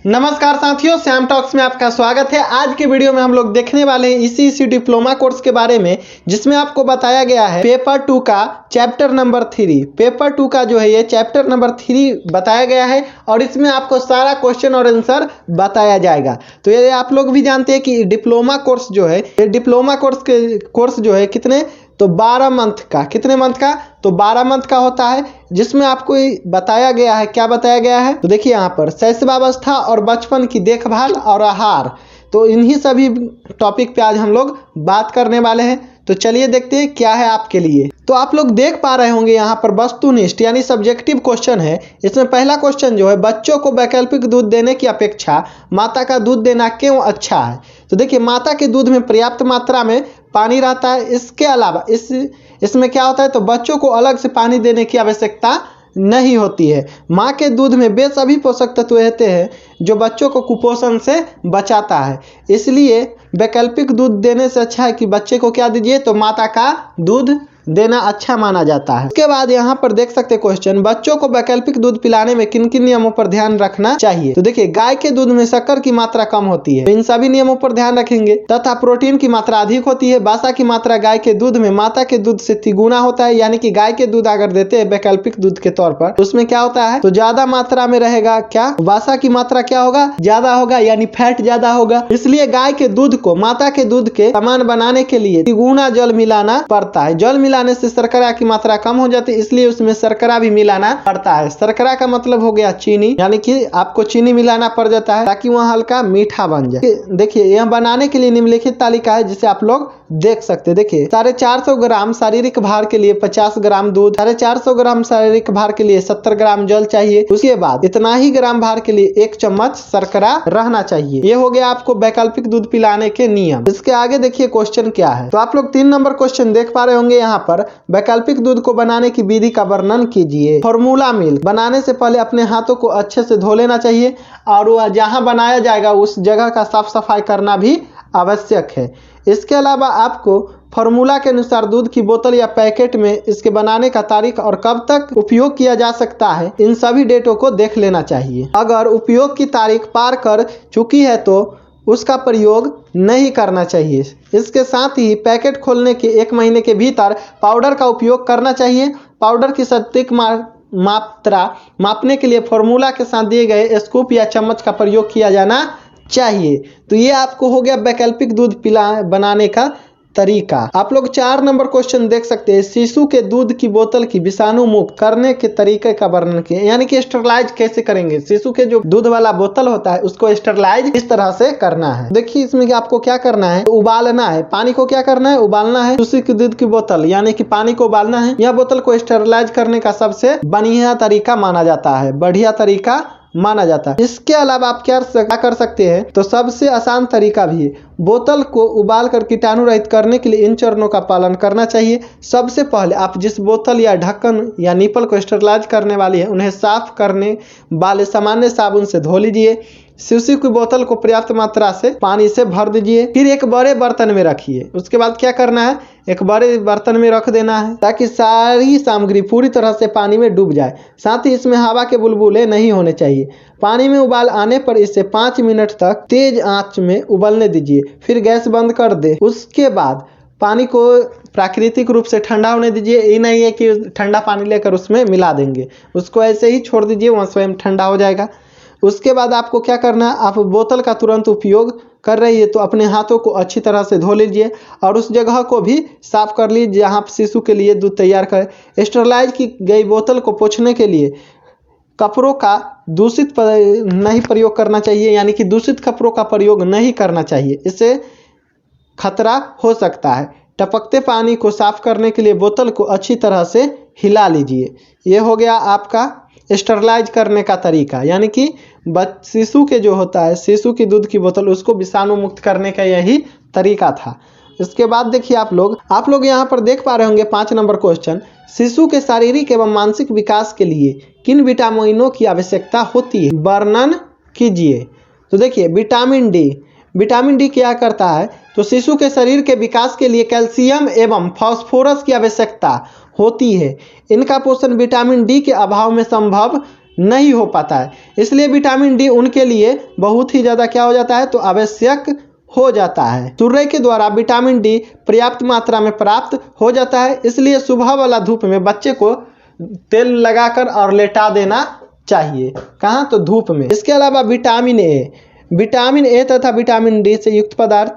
नमस्कार साथियों, श्याम टॉक्स में आपका स्वागत है। आज के वीडियो में हम लोग देखने वाले हैं इसी डिप्लोमा कोर्स के बारे में, जिसमें आपको बताया गया है पेपर 2 का चैप्टर नंबर 3। पेपर 2 का जो है ये चैप्टर नंबर 3 बताया गया है और इसमें आपको सारा क्वेश्चन और आंसर बताया जाएगा। तो ये आप लोग भी जानते हैं कि डिप्लोमा कोर्स जो है, ये डिप्लोमा कोर्स जो है कितने, तो 12 मंथ का, कितने मंथ का, तो 12 मंथ का होता है, जिसमें आपको बताया गया है, क्या बताया गया है, तो देखिए यहाँ पर शैशवावस्था और बचपन की देखभाल और आहार, तो इन्हीं सभी टॉपिक पे आज हम लोग बात करने वाले हैं। तो चलिए देखते हैं क्या है आपके लिए। तो आप लोग देख पा रहे होंगे यहाँ पर वस्तुनिष्ठ यानी सब्जेक्टिव क्वेश्चन है। इसमें पहला क्वेश्चन जो है, बच्चोों को वैकल्पिक दूध देने की अपेक्षा माता का दूध देना क्यों अच्छा है। तो देखिए, माता के दूध में पर्याप्त मात्रा में पानी रहता है। इसके अलावा इसमें क्या होता है, तो बच्चों को अलग से पानी देने की आवश्यकता नहीं होती है। माँ के दूध में वे सभी पोषक तत्व रहते हैं जो बच्चों को कुपोषण से बचाता है। इसलिए वैकल्पिक दूध देने से अच्छा है कि बच्चे को क्या दीजिए, तो माता का दूध देना अच्छा माना जाता है। उसके बाद यहाँ पर देख सकते क्वेश्चन, बच्चों को वैकल्पिक दूध पिलाने में किन किन नियमों पर ध्यान रखना चाहिए। तो देखिए, गाय के दूध में शक्कर की मात्रा कम होती है, तो इन सभी नियमों पर ध्यान रखेंगे। तथा प्रोटीन की मात्रा अधिक होती है। वसा की मात्रा गाय के दूध में माता के दूध से तिगुना होता है, यानी कि गाय के दूध अगर देते हैं वैकल्पिक दूध के तौर पर, उसमें क्या होता है, तो ज्यादा मात्रा में रहेगा, क्या वसा की मात्रा क्या होगा, ज्यादा होगा, यानी फैट ज्यादा होगा। इसलिए गाय के दूध को माता के दूध के समान बनाने के लिए तिगुना जल मिलाना पड़ता है। जल मिलाने से शर्करा की मात्रा कम हो जाती है, इसलिए उसमें शर्करा भी मिलाना पड़ता है। शर्करा का मतलब हो गया चीनी, यानी कि आपको चीनी मिलाना पड़ जाता है ताकि वह हल्का मीठा बन जाए। देखिए, यह बनाने के लिए निम्नलिखित तालिका है, जिसे आप लोग देख सकते हैं। देखिए, 450 ग्राम शारीरिक भार के लिए 50 ग्राम दूध, 450 ग्राम शारीरिक भार के लिए 70 ग्राम जल चाहिए। उसके बाद इतना ही ग्राम भार के लिए 1 चम्मच शर्करा रहना चाहिए। ये हो गया आपको वैकल्पिक दूध पिलाने के नियम। इसके आगे देखिए क्वेश्चन क्या है, तो आप लोग 3 नंबर क्वेश्चन देख पा रहे होंगे। यहाँ पर वैकल्पिक दूध को बनाने की विधि का वर्णन कीजिए। फॉर्मूला मिल्क बनाने से पहले अपने हाथों को अच्छे से धो लेना चाहिए और वह जहां बनाया जाएगा उस जगह का साफ सफाई करना भी आवश्यक है। इसके अलावा आपको फॉर्मूला के अनुसार दूध की बोतल या पैकेट में इसके बनाने का तारीख और कब तक उपयोग किया जा सकता है, इन सभी डेटों को देख लेना चाहिए। अगर उपयोग की तारीख पार कर चुकी है तो उसका प्रयोग नहीं करना चाहिए। इसके साथ ही पैकेट खोलने के 1 महीने के भीतर पाउडर का उपयोग करना चाहिए। पाउडर की सटीक मात्रा मापने के लिए फॉर्मूला के साथ दिए गए स्कूप या चम्मच का प्रयोग किया जाना चाहिए। तो ये आपको हो गया वैकल्पिक दूध बनाने का तरीका। आप लोग 4 नंबर क्वेश्चन देख सकते हैं, शिशु के दूध की बोतल की विषाणु मुक्त करने के तरीके का वर्णन किया, यानी कि स्टरलाइज कैसे करेंगे। शिशु के जो दूध वाला बोतल होता है उसको स्टरलाइज इस तरह से करना है। देखिए, इसमें आपको क्या करना है, तो उबालना है पानी को, क्या करना है, उबालना है। शिशु के दूध की बोतल यानी कि पानी को उबालना है। यह बोतल को स्टरलाइज करने का सबसे बढ़िया तरीका माना जाता है, बढ़िया तरीका माना जाता है। इसके अलावा आप क्या कर सकते हैं, तो सबसे आसान तरीका भी है, बोतल को उबाल कर कीटाणु रहित करने के लिए इन चरणों का पालन करना चाहिए। सबसे पहले आप जिस बोतल या ढक्कन या निपल को स्टरलाइज करने वाली है, उन्हें साफ करने वाले सामान्य साबुन से धो लीजिए। शिशु की बोतल को पर्याप्त मात्रा से पानी से भर दीजिए, फिर एक बड़े बर्तन में रखिए। उसके बाद क्या करना है, एक बड़े बर्तन में रख देना है ताकि सारी सामग्री पूरी तरह से पानी में डूब जाए। साथ ही इसमें हवा के बुलबुले नहीं होने चाहिए। पानी में उबाल आने पर इसे 5 मिनट तक तेज आंच में उबलने दीजिए, फिर गैस बंद कर दे। उसके बाद पानी को प्राकृतिक रूप से ठंडा होने दीजिए। ये नहीं है कि ठंडा पानी लेकर उसमें मिला देंगे, उसको ऐसे ही छोड़ दीजिए, वहाँ स्वयं ठंडा हो जाएगा। उसके बाद आपको क्या करना है, आप बोतल का तुरंत उपयोग कर रही है तो अपने हाथों को अच्छी तरह से धो लीजिए और उस जगह को भी साफ कर लीजिए जहाँ शिशु के लिए दूध तैयार करें। स्टरलाइज की गई बोतल को पोंछने के लिए कपड़ों का दूषित नहीं प्रयोग करना चाहिए, यानी कि दूषित कपड़ों का प्रयोग नहीं करना चाहिए, इससे खतरा हो सकता है। टपकते पानी को साफ करने के लिए बोतल को अच्छी तरह से हिला लीजिए। ये हो गया आपका स्टरलाइज करने का तरीका, यानी कि शिशु के जो होता है, शिशु की दूध की बोतल, उसको विषाणु मुक्त करने का यही तरीका था। इसके बाद देखिए आप लोग यहाँ पर देख पा रहे होंगे 5 नंबर क्वेश्चन, शिशु के शारीरिक एवं मानसिक विकास के लिए किन विटामिनों की आवश्यकता होती है, वर्णन कीजिए। तो देखिए, विटामिन डी क्या करता है, तो शिशु के शरीर के विकास के लिए कैल्शियम एवं फास्फोरस की आवश्यकता होती है। इनका पोषण विटामिन डी के अभाव में संभव नहीं हो पाता है, इसलिए विटामिन डी उनके लिए बहुत ही ज़्यादा क्या हो जाता है, तो आवश्यक हो जाता है। सूर्य के द्वारा विटामिन डी पर्याप्त मात्रा में प्राप्त हो जाता है, इसलिए सुबह वाला धूप में बच्चे को तेल लगाकर और लेटा देना चाहिए। कहाँ, तो धूप में। इसके अलावा विटामिन ए तथा विटामिन डी से युक्त पदार्थ,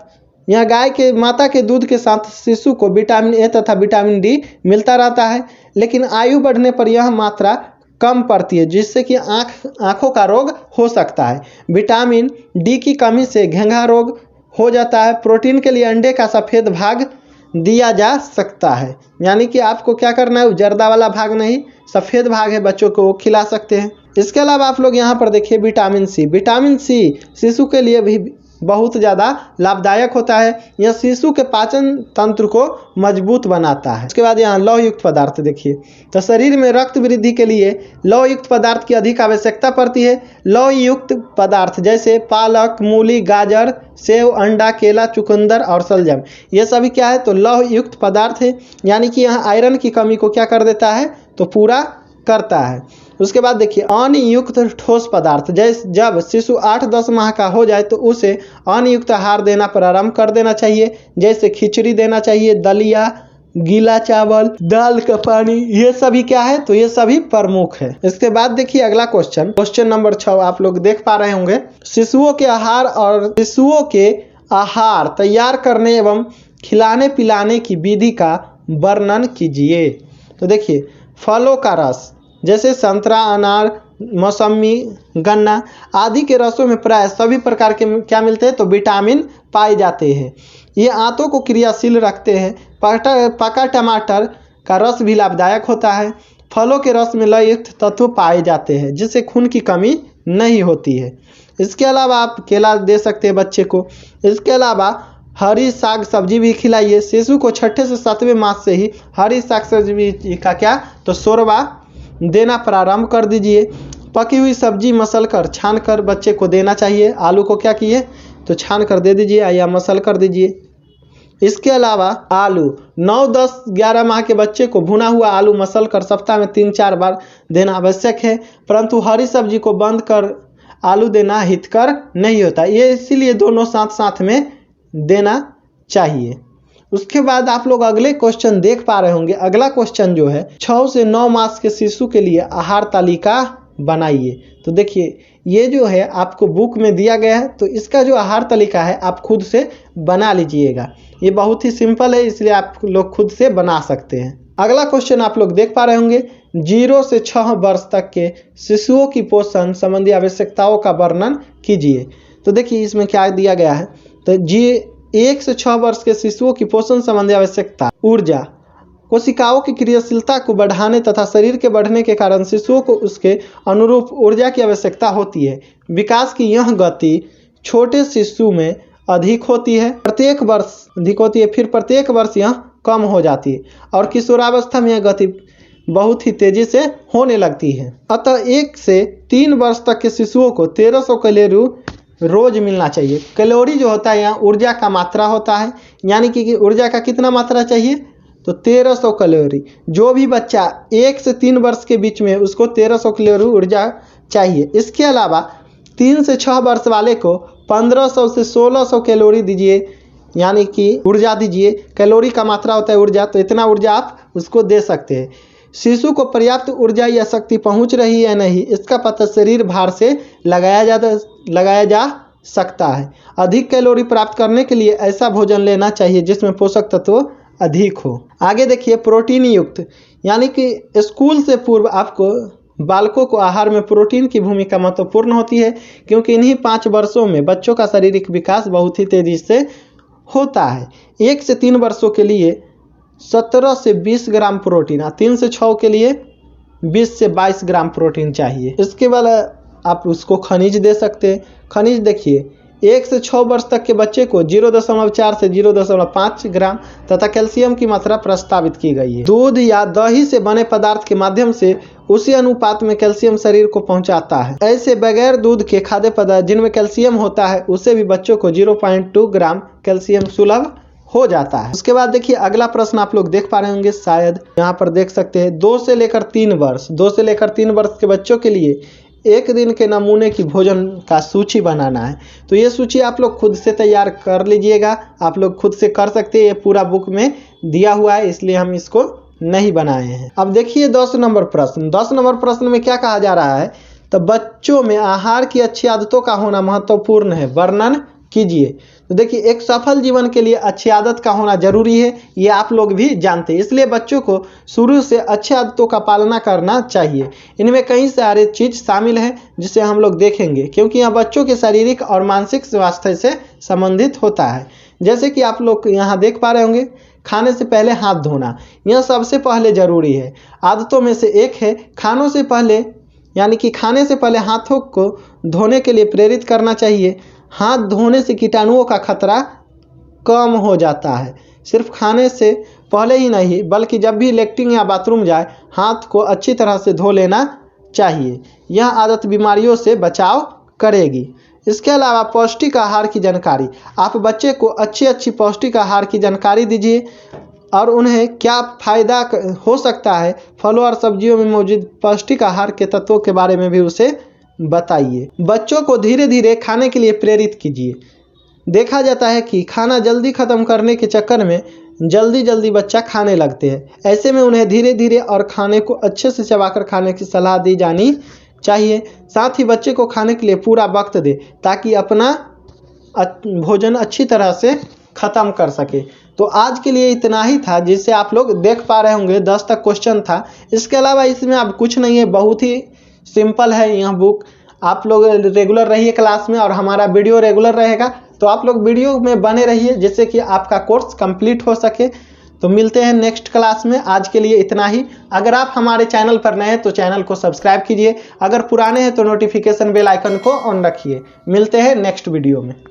यह गाय के माता के दूध के साथ शिशु को विटामिन ए तथा विटामिन डी मिलता रहता है, लेकिन आयु बढ़ने पर यह मात्रा कम पड़ती है, जिससे कि आँखों का रोग हो सकता है। विटामिन डी की कमी से घेंघा रोग हो जाता है। प्रोटीन के लिए अंडे का सफ़ेद भाग दिया जा सकता है, यानी कि आपको क्या करना है, जर्दा वाला भाग नहीं, सफ़ेद भाग है, बच्चों को वो खिला सकते हैं। इसके अलावा आप लोग यहाँ पर देखिए विटामिन सी शिशु के लिए भी बहुत ज़्यादा लाभदायक होता है। यह शिशु के पाचन तंत्र को मजबूत बनाता है। उसके बाद यहाँ लौह युक्त पदार्थ देखिए, तो शरीर में रक्त वृद्धि के लिए लौह युक्त पदार्थ की अधिक आवश्यकता पड़ती है। लौह युक्त पदार्थ जैसे पालक, मूली, गाजर, सेव, अंडा, केला, चुकंदर और शलजम, ये सभी क्या है, तो लौह युक्त पदार्थ है, यानी कि यहाँ आयरन की कमी को क्या कर देता है, तो पूरा करता है। उसके बाद देखिए अन्न युक्त ठोस पदार्थ, जैसे जब शिशु 8-10 माह का हो जाए तो उसे अन्न युक्त आहार देना प्रारंभ कर देना चाहिए, जैसे खिचड़ी देना चाहिए, दलिया, गीला चावल, दाल का पानी, ये सभी क्या है, तो ये सभी प्रमुख है। इसके बाद देखिए अगला क्वेश्चन नंबर 6 आप लोग देख पा रहे होंगे, शिशुओं के आहार तैयार करने एवं खिलाने पिलाने की विधि का वर्णन कीजिए। तो देखिए फलों का रस जैसे संतरा, अनार, मौसमी, गन्ना आदि के रसों में प्राय सभी प्रकार के क्या मिलते हैं, तो विटामिन पाए जाते हैं। ये आंतों को क्रियाशील रखते हैं। पका टमाटर का रस भी लाभदायक होता है। फलों के रस में लवयुक्त तत्व पाए जाते हैं, जिससे खून की कमी नहीं होती है। इसके अलावा आप केला दे सकते हैं बच्चे को। इसके अलावा हरी साग सब्जी भी खिलाइए। शिशु को 6 से 7वें मास से ही हरी साग सब्जी का क्या, तो शोरबा देना प्रारंभ कर दीजिए। पकी हुई सब्जी मसल कर छान कर बच्चे को देना चाहिए। आलू को क्या किए, तो छान कर दे दीजिए या मसल कर दीजिए। इसके अलावा आलू 9, 10, 11 माह के बच्चे को भुना हुआ आलू मसल कर सप्ताह में 3-4 बार देना आवश्यक है, परंतु हरी सब्जी को बंद कर आलू देना हितकर नहीं होता, ये इसीलिए दोनों साथ साथ में देना चाहिए। उसके बाद आप लोग अगले क्वेश्चन देख पा रहे होंगे। अगला क्वेश्चन जो है 6 से 9 मास के शिशु के लिए आहार तालिका बनाइए। तो देखिए ये जो है आपको बुक में दिया गया है, तो इसका जो आहार तालिका है आप खुद से बना लीजिएगा। ये बहुत ही सिंपल है, इसलिए आप लोग खुद से बना सकते हैं। अगला क्वेश्चन आप लोग देख पा रहे होंगे, 0 से 6 वर्ष तक के शिशुओं की पोषण संबंधी आवश्यकताओं का वर्णन कीजिए। तो देखिए इसमें क्या दिया गया है, तो 1 से 6 वर्ष के शिशुओं की पोषण संबंधी आवश्यकता। ऊर्जा, कोशिकाओं की क्रियाशीलता को बढ़ाने तथा शरीर के बढ़ने के कारण शिशुओं को उसके अनुरूप ऊर्जा की आवश्यकता होती है। विकास की यह गति छोटे शिशु में अधिक होती है, प्रत्येक वर्ष अधिक होती है, फिर प्रत्येक वर्ष यह कम हो जाती है और किशोरावस्था में यह गति बहुत ही तेजी से होने लगती है। अतः 1 से 3 वर्ष तक के शिशुओं को 1300 कैलोरी रोज मिलना चाहिए। कैलोरी जो होता है यहाँ ऊर्जा का मात्रा होता है, यानी कि ऊर्जा का कितना मात्रा चाहिए, तो 1300 कैलोरी। जो भी बच्चा 1 से 3 वर्ष के बीच में उसको 1300 कैलोरी ऊर्जा चाहिए। इसके अलावा 3 से 6 वर्ष वाले को 1500 से 1600 कैलोरी दीजिए, यानी कि ऊर्जा दीजिए। कैलोरी का मात्रा होता है ऊर्जा, तो इतना ऊर्जा आप उसको दे सकते हैं। शिशु को पर्याप्त ऊर्जा या शक्ति पहुंच रही है या नहीं, इसका पता शरीर भार से लगाया जा सकता है। अधिक कैलोरी प्राप्त करने के लिए ऐसा भोजन लेना चाहिए जिसमें पोषक तत्व अधिक हो। आगे देखिए प्रोटीन युक्त, यानी कि स्कूल से पूर्व आपको बालकों को आहार में प्रोटीन की भूमिका महत्वपूर्ण होती है, क्योंकि इन्हीं 5 वर्षों में बच्चों का शारीरिक विकास बहुत ही तेजी से होता है। 1 से 3 वर्षों के लिए 17 से 20 ग्राम प्रोटीन, 3 से 6 के लिए 20 से 22 ग्राम प्रोटीन चाहिए। इसके बाद आप उसको खनिज दे सकते हैं। खनिज देखिए 1 से 6 वर्ष तक के बच्चे को 0.4 से 0.5 ग्राम तथा कैल्शियम की मात्रा प्रस्तावित की गई है। दूध या दही से बने पदार्थ के माध्यम से उसी अनुपात में कैल्शियम शरीर को पहुंचाता है। ऐसे बगैर दूध के खाद्य पदार्थ जिनमें कैल्शियम होता है उसे भी बच्चों को 0.2 ग्राम कैल्शियम सुलभ हो जाता है। उसके बाद देखिए अगला प्रश्न आप लोग देख पा रहे होंगे, शायद यहाँ पर देख सकते हैं, 2 से लेकर 3 वर्ष 2 से लेकर 3 वर्ष के बच्चों के लिए एक दिन के नमूने की भोजन का सूची बनाना है। तो ये सूची आप लोग खुद से तैयार कर लीजिएगा, आप लोग खुद से कर सकते हैं, ये पूरा बुक में दिया हुआ है, इसलिए हम इसको नहीं बनाए हैं। अब देखिए 10 नंबर प्रश्न। 10 नंबर प्रश्न में क्या कहा जा रहा है, तो बच्चों में आहार की अच्छी आदतों का होना महत्वपूर्ण है, वर्णन कीजिए। तो देखिए एक सफल जीवन के लिए अच्छी आदत का होना जरूरी है, ये आप लोग भी जानते हैं, इसलिए बच्चों को शुरू से अच्छी आदतों का पालना करना चाहिए। इनमें कई सारे चीज शामिल है जिसे हम लोग देखेंगे, क्योंकि यह बच्चों के शारीरिक और मानसिक स्वास्थ्य से संबंधित होता है। जैसे कि आप लोग यहाँ देख पा रहे होंगे, खाने से पहले हाथ धोना, यह सबसे पहले जरूरी है। आदतों में से एक है खानों से पहले, यानी कि खाने से पहले हाथों को धोने के लिए प्रेरित करना चाहिए। हाथ धोने से कीटाणुओं का खतरा कम हो जाता है। सिर्फ खाने से पहले ही नहीं, बल्कि जब भी लैट्रिन या बाथरूम जाए, हाथ को अच्छी तरह से धो लेना चाहिए। यह आदत बीमारियों से बचाव करेगी। इसके अलावा पौष्टिक आहार की जानकारी, आप बच्चे को अच्छी पौष्टिक आहार की जानकारी दीजिए और उन्हें क्या फ़ायदा हो सकता है, फलों और सब्जियों में मौजूद पौष्टिक आहार के तत्वों के बारे में भी उसे बताइए। बच्चों को धीरे धीरे खाने के लिए प्रेरित कीजिए। देखा जाता है कि खाना जल्दी खत्म करने के चक्कर में जल्दी बच्चा खाने लगते हैं। ऐसे में उन्हें धीरे धीरे और खाने को अच्छे से चबाकर खाने की सलाह दी जानी चाहिए। साथ ही बच्चे को खाने के लिए पूरा वक्त दे ताकि अपना भोजन अच्छी तरह से ख़त्म कर सके। तो आज के लिए इतना ही था, जिससे आप लोग देख पा रहे होंगे 10 तक क्वेश्चन था। इसके अलावा इसमें अब कुछ नहीं है, बहुत ही सिंपल है यह बुक। आप लोग रेगुलर रहिए क्लास में और हमारा वीडियो रेगुलर रहेगा, तो आप लोग वीडियो में बने रहिए जिससे कि आपका कोर्स कंप्लीट हो सके। तो मिलते हैं नेक्स्ट क्लास में, आज के लिए इतना ही। अगर आप हमारे चैनल पर नए हैं तो चैनल को सब्सक्राइब कीजिए, अगर पुराने हैं तो नोटिफिकेशन बेल आइकन को ऑन रखिए। मिलते हैं नेक्स्ट वीडियो में।